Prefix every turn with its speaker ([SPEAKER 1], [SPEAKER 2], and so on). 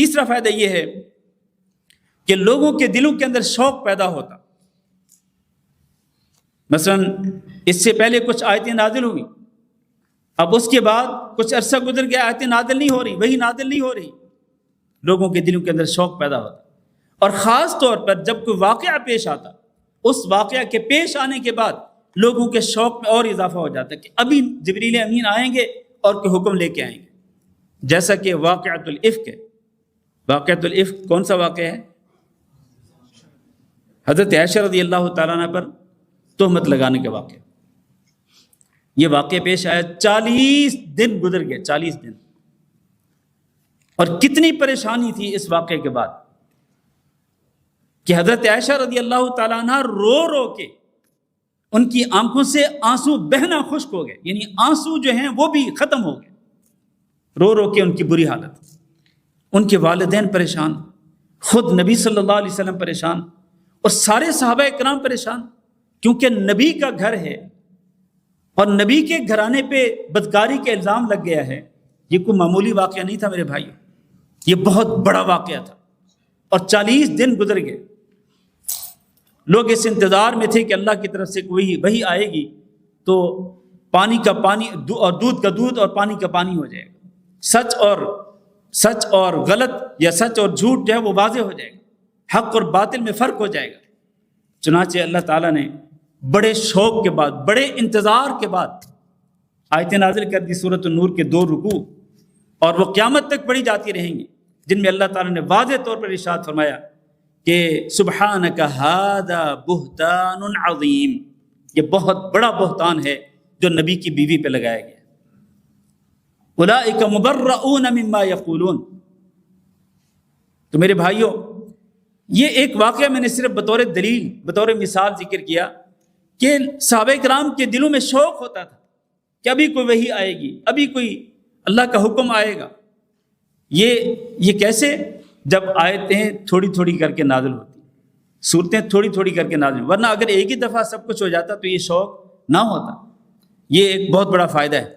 [SPEAKER 1] تیسرا فائدہ یہ ہے کہ لوگوں کے دلوں کے اندر شوق پیدا ہوتا. مثلا اس سے پہلے کچھ آیتیں نازل ہوئی، اب اس کے بعد کچھ عرصہ گزر گیا، آیتیں نازل نہیں ہو رہی، وہی نازل نہیں ہو رہی، لوگوں کے دلوں کے اندر شوق پیدا ہوتا. اور خاص طور پر جب کوئی واقعہ پیش آتا، اس واقعہ کے پیش آنے کے بعد لوگوں کے شوق میں اور اضافہ ہو جاتا کہ ابھی جبریل امین آئیں گے اور کوئی حکم لے کے آئیں گے. جیسا کہ واقعۃ الافک ہے. واقعۃ الافک کون سا واقعہ ہے؟ حضرت عائشہ رضی اللہ تعالیٰ عنہ پر تہمت لگانے کے واقعہ. یہ واقعہ پیش آیا، 40 دن گزر گئے، 40 دن. اور کتنی پریشانی تھی اس واقعے کے بعد کہ حضرت عائشہ رضی اللہ تعالیٰ عنہ رو رو کے ان کی آنکھوں سے آنسو بہنا خشک ہو گئے، یعنی آنسو جو ہیں وہ بھی ختم ہو گئے، رو رو کے ان کی بری حالت. ان کے والدین پریشان، خود نبی صلی اللہ علیہ وسلم پریشان، اور سارے صحابہ کرام پریشان، کیونکہ نبی کا گھر ہے اور نبی کے گھرانے پہ بدکاری کا الزام لگ گیا ہے. یہ کوئی معمولی واقعہ نہیں تھا میرے بھائیو، یہ بہت بڑا واقعہ تھا. اور 40 دن گزر گئے، لوگ اس انتظار میں تھے کہ اللہ کی طرف سے کوئی وحی آئے گی تو پانی کا پانی اور دودھ کا دودھ اور پانی کا پانی ہو جائے گا، سچ اور غلط یا سچ اور جھوٹ جو ہے وہ واضح ہو جائے گا، حق اور باطل میں فرق ہو جائے گا. چنانچہ اللہ تعالیٰ نے بڑے شوق کے بعد، بڑے انتظار کے بعد آیتیں نازل کر دی، سورۃ النور کے 2 رکوع، اور وہ قیامت تک پڑھی جاتی رہیں گی، جن میں اللہ تعالیٰ نے واضح طور پر ارشاد فرمایا کہ سبحانک ھذا بہتان عظیم، یہ بہت بڑا بہتان ہے جو نبی کی بیوی پہ لگایا گیا. اولئک مبرؤون مما یقولون. تو میرے بھائیوں، یہ ایک واقعہ میں نے صرف بطور دلیل، بطور مثال ذکر کیا کہ صحابہ کرام کے دلوں میں شوق ہوتا تھا کہ ابھی کوئی وحی آئے گی، ابھی کوئی اللہ کا حکم آئے گا. یہ کیسے؟ جب آیتیں تھوڑی تھوڑی کر کے نازل ہوتی، صورتیں تھوڑی تھوڑی کر کے نازل، ورنہ اگر ایک ہی دفعہ سب کچھ ہو جاتا تو یہ شوق نہ ہوتا. یہ ایک بہت بڑا فائدہ ہے.